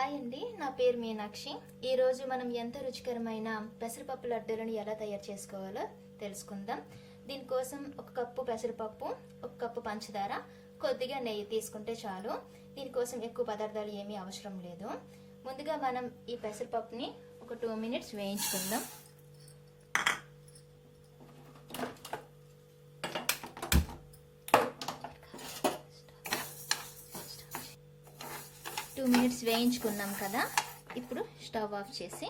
Hi అండి, నా పేరు మీనాక్షి. ఈరోజు మనం ఎంత రుచికరమైన పెసరపప్పు లడ్డూలను ఎలా తయారు చేసుకోవాలో తెలుసుకుందాం. దీనికోసం 1 కప్పు పెసరపప్పు, 1 కప్పు పంచదార, కొద్దిగా నెయ్యి తీసుకుంటే చాలు. దీనికోసం ఎక్కువ పదార్థాలు ఏమీ అవసరం లేదు. ముందుగా మనం ఈ పెసరపప్పుని ఒక 2 మినిట్స్ వేయించుకుందాం. టూ మినిట్స్ వేయించుకున్నాం కదా. ఇప్పుడు స్టవ్ ఆఫ్ చేసి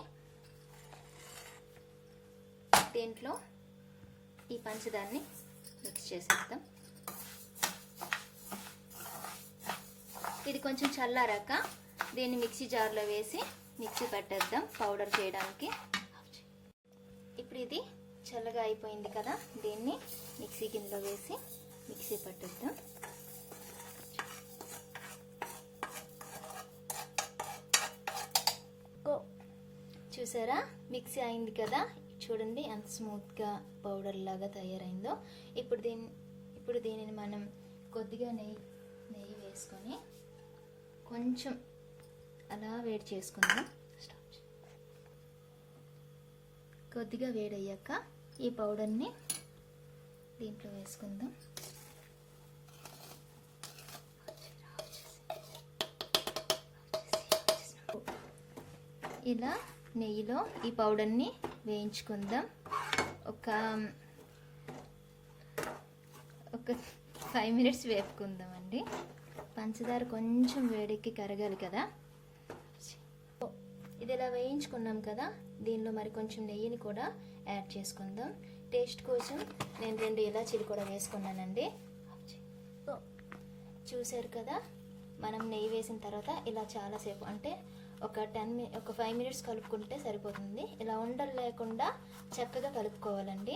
దీంట్లో ఈ పంచదారని మిక్స్ చేసేద్దాం. ఇది కొంచెం చల్లారాక దీన్ని మిక్సీ జార్లో వేసి మిక్సీ పట్టేద్దాం పౌడర్ చేయడానికి. ఇప్పుడు ఇది చల్లగా అయిపోయింది కదా, దీన్ని మిక్సీ గిన్నెలో వేసి మిక్సీ పట్టేద్దాం. చూసారా, మిక్సీ అయింది కదా. చూడండి ఎంత స్మూత్గా పౌడర్ లాగా తయారైందో. ఇప్పుడు దీనిని మనం కొద్దిగా నెయ్యి వేసుకొని కొంచెం అలా వేడి చేసుకుందాం. కొద్దిగా వేడయ్యాక ఈ పౌడర్ని దీంట్లో వేసుకుందాం. ఇలా నెయ్యిలో ఈ పౌడర్ని వేయించుకుందాం. ఒక 5 మినిట్స్ వేపుకుందాం అండి. పంచదార కొంచెం వేడెక్కి కరగాలి కదా. ఇది ఇలా వేయించుకున్నాం కదా, దీనిలో మరి కొంచెం నెయ్యిని కూడా యాడ్ చేసుకుందాం. టేస్ట్ కోసం నేను 2 ఇలాచీలు కూడా వేసుకున్నానండి. చూసారు కదా, మనం నెయ్యి వేసిన తర్వాత ఇలా చాలాసేపు అంటే ఒక 5 మినిట్స్ కలుపుకుంటే సరిపోతుంది. ఇలా ఉండలు లేకుండా చక్కగా కలుపుకోవాలండి.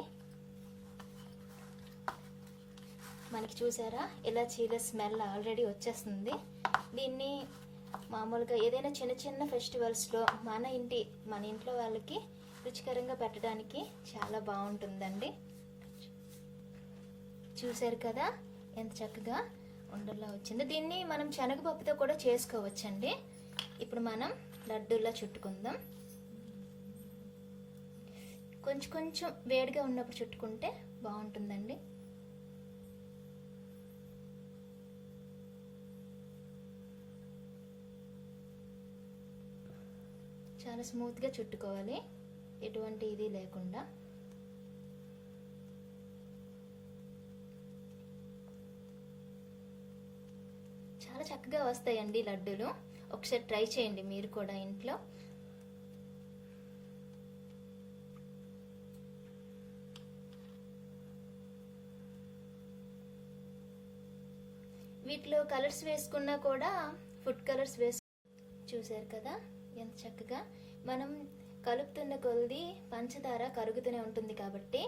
మనకి చూసారా, ఇలా చీల స్మెల్ ఆల్రెడీ వచ్చేస్తుంది. దీన్ని మామూలుగా ఏదైనా చిన్న చిన్న ఫెస్టివల్స్లో మన ఇంట్లో వాళ్ళకి రుచికరంగా పెట్టడానికి చాలా బాగుంటుందండి. చూసారు కదా ఎంత చక్కగా ఉండల్లా వచ్చింది. దీన్ని మనం శనగపప్పుతో కూడా చేసుకోవచ్చండి. ఇప్పుడు మనం లడ్డూలా చుట్టుకుందాం. కొంచెం వేడిగా ఉన్నప్పుడు చుట్టుకుంటే బాగుంటుందండి. చాలా స్మూత్గా చుట్టుకోవాలి, ఎటువంటి ఇది లేకుండా. చాలా చక్కగా వస్తాయండి లడ్డూలు. ఒకసారి ట్రై చేయండి మీరు కూడా ఇంట్లో. వీటిలో కలర్స్ వేసుకున్నా కూడా ఫుడ్ కలర్స్ చూసారు కదా ఎంత చక్కగా. మనం కలుపుతున్న కొద్ది పంచదార కరుగుతూనే ఉంటుంది కాబట్టి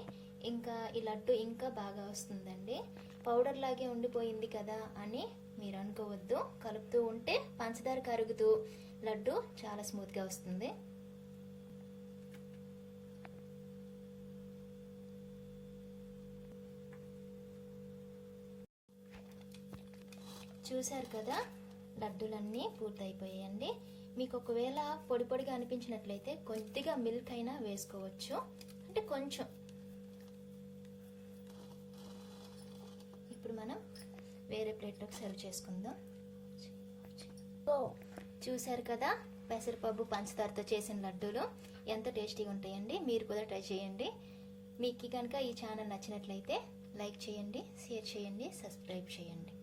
ఇంకా ఈ లడ్డు ఇంకా బాగా వస్తుందండి. పౌడర్ లాగే ఉండిపోయింది కదా అని మీరు అనుకోవద్దు. కలుపుతూ ఉంటే పంచదార కరుగుతూ లడ్డు చాలా స్మూత్గా వస్తుంది. చూసారు కదా, లడ్డూలన్నీ పూర్తయిపోయాయండి. మీకు ఒకవేళ పొడి పొడిగా అనిపించినట్లయితే కొద్దిగా మిల్క్ అయినా వేసుకోవచ్చు, అంటే కొంచెం. ఇప్పుడు మనం వేరే ప్లేట్లోకి సర్వ్ చేసుకుందాం. చూసారు కదా, పెసరపప్పు పంచదారతో చేసిన లడ్డూలు ఎంత టేస్టీగా ఉంటాయండి. మీరు కూడా ట్రై చేయండి. మీకు కనుక ఈ ఛానల్ నచ్చినట్లయితే లైక్ చేయండి, షేర్ చేయండి, సబ్స్క్రైబ్ చేయండి.